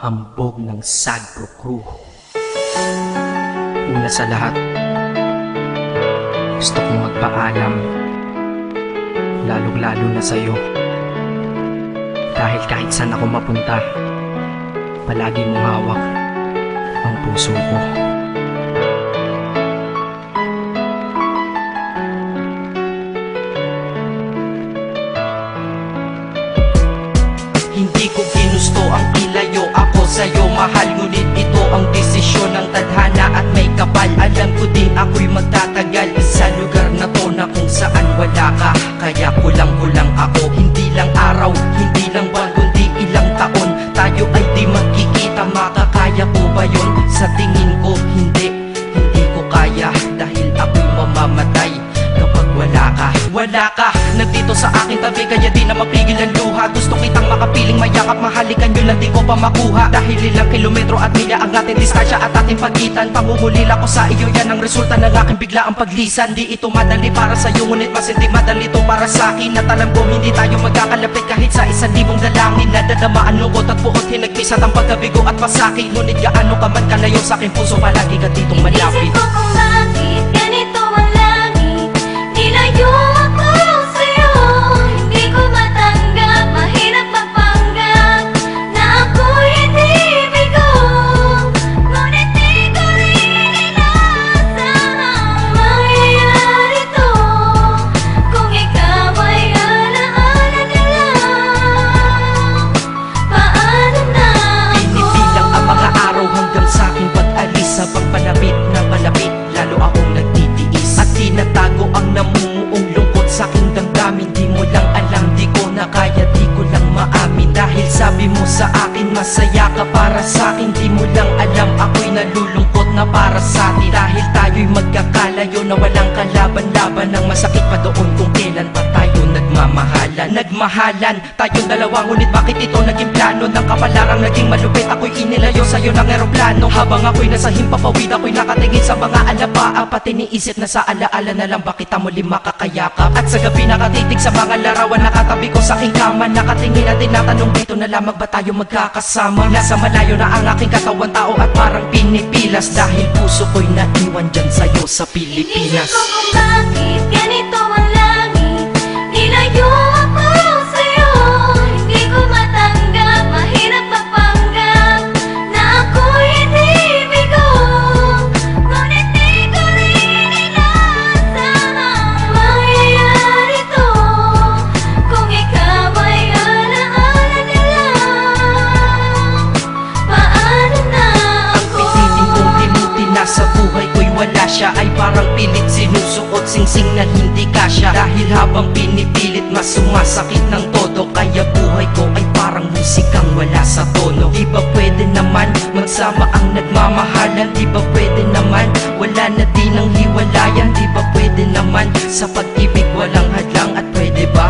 hambog ng Sagpro Crew. Una sa lahat, gusto kong magpaalam, lalong-lalo na sa'yo. Dahil kahit saan ako mapunta, palagi mong hawak ang puso ko. Hindi ko ginusto ang ilayo ako sa'yo, mahal. Ngunit ito ang desisyon ng tadhana at may kapal. Alam ko din ako'y magtatagal sa lugar na to na kung saan wala ka. Kaya kulang-kulang ako, hindi lang araw, hindi lang buwan, kundi ilang taon. Tayo ay di magkikita, makakaya ko ba yun? Sa tingin ko hindi ko kaya. Dahil ako'y mamamatay kapag wala ka. Wala ka, nandito sa aking tabi, kaya di na mapigil ang luha. Gusto kitang makapiling, mayakap, mahalikan yun lang di ko pa makuha. Dahil ilang kilometro at milya ang ating distansya at ating pagitan. Pangungulila ko sa iyo, yan ang resulta ng aking biglaang paglisan. Di ito madali para sa'yo, ngunit mas hindi madali ito para sa'kin. At alam ko hindi tayo magkakalapit kahit sa 1,000 dalangin. Nadadama ang lungkot at buot, hinagpis at ang pagkabigo at pasakit. Ngunit gaano ka man kalayo sa aking puso, palagi ka ditong malapit. Inisip ko kung bakit ganito ang langit, nilayo ako sa'yo. Hindi ko matanggap, mahirap magpanggap na ako'y hindi bigo. Ngunit di ko rin inaasahang mangyayari to. Kung ikaw ay alaala na lang, paano na ako? Pinipilang ang mga araw hanggang sa aking pag-alis. Habang palapit na palapit, lalo akong nagtitiis. At tinatago ang namumuong lungkot sa aking damdamin. Di mo lang alam, di ko na kaya, di ko lang maamin. Dahil sabi mo sa akin, masaya ka para sa akin. Di mo lang alam, ako'y nalulungkot na para sa atin. Dahil tayo'y magkakalayo na walang kalaban-laban. Ang masakit pa doon kung kailan pa tayo nagmamahalan. Nagmahalan tayong dalawa, ngunit bakit ito naging plano? Ng kapalarang naging malupit, ako'y inilayo sa'yo ng eroplano. Habang ako'y nasa himpapawid, ako'y nakatingin sa mga alapaa. Pati niisip na sa alaala na lang bakit muli makakayakap. At sa gabi nakatitig sa mga larawan, nakatabi ko sa aking kama. Nakatingin at tinatanong, dito na lamang ba tayo magkakasama? Nasa malayo na ang aking katawan, tao at parang pinipilas. Dahil puso ko'y naiwan dyan sa'yo sa Pilipinas. Inisip ko kung bakit ganito ang langit, nilayo ako sa'yo. Hindi ko matanggap, mahirap magpanggap na ako'y hindi bigo. Ngunit di ko rin inaasahang mangyayari to. Kung ikaw ay alaala na lang, paano na ako? Pilitin kong limutin na sa buhay ko'y wala siya, ay parang pilit sinusuot, singsing na hindi kasya. Dahil habang pinipilit, mas sumasakit ng todo. Kaya buhay ko ay parang musikang wala sa tono. Di ba pwede naman magsama ang nagmamahalan? Di ba pwede naman wala na din ang hiwalayan? Di ba pwede naman sa pag-ibig walang hadlang? At pwede ba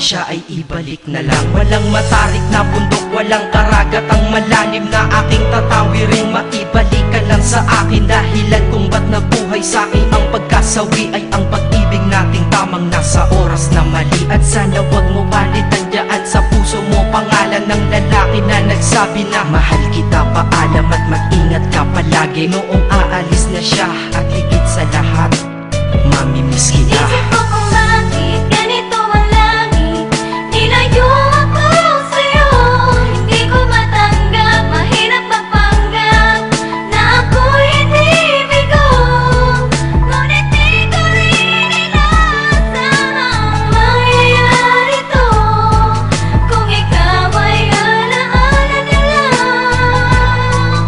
siya ay ibalik na lang? Walang matarik na bundok, walang karagat ang malalim na aking tatawirin. Maibalik ka lang sa akin, dahilan kung ba't nabuhay sa akin ang pagkasawi ay ang pag-ibig nating tamang nasa oras na mali. At sana wag mo palitan dyan sa puso mo pangalan ng lalaki na nagsabi na mahal kita, paalam at mag-ingat ka palagi. Noong aalis na siya at higit sa lahat, mamimiss kita. Inisip ko kung bakit ganito ang langit, nilayo ako sa'yo. Hindi ko matanggap, mahirap magpanggap na ako'y hindi bigo. Ngunit di ko rin inaasahang mangyayari to. Kung ikaw ay alaala na lang,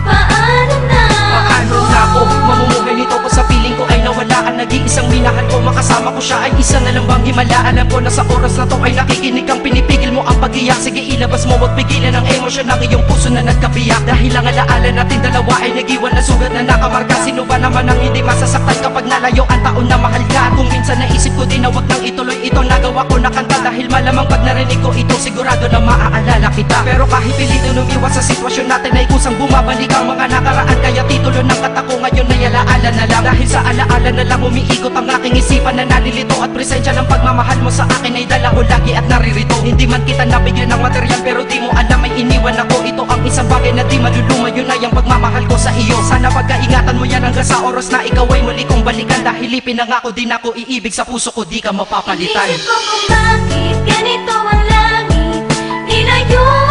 paano na Paano na ako mamumuhay nito ko sa piling ko ay nawala ang nag-iisang minahal ko? Makasama ko siya ay isa na lang bang himala? Alam ko na sa oras na to ay nakikinig kang pinipigil mo ang pag-iyak. Sige ilabas mo, wag pigilan ang emosyon ng iyong puso na nagkabiyak. Dahil ang alaala natin dalawa ay nag-iwan na sugat na nakamarka. Sino ba naman ang hindi masasaktan kapag nalayo ang taon na mahal ka? Kung minsan naisip ko din na wag nang ituloy ito, nagawa ko na kanta. Dahil malamang pag narinig ko ito, sigurado na maaalala kita. Pero kahit pilitin umiwas sa sitwasyon natin ay kusang bumabalik ang mga nakaraan. Kaya titulo ng kata ko ngayon ay alaala na lang. Dahil sa alaala na lang umiikot ang aking isipan na nalilito. At presensya ng pagmamahal mo sa akin ay dala ko lagi at naririto. Hindi man kita nabigyan ng material yan pero di mo alam may iniwan ako. Ito ang isang bagay na di maluluma, yun ay ang pagmamahal ko sa iyo. Sana pagkaingatan mo yan hanggang sa oras na ikaw ay muli kong balikan. Dahil ipinangako din ako iibig sa puso ko, di ka mapapalitan. Inisip ko kung bakit ganito ang langit. Nilayo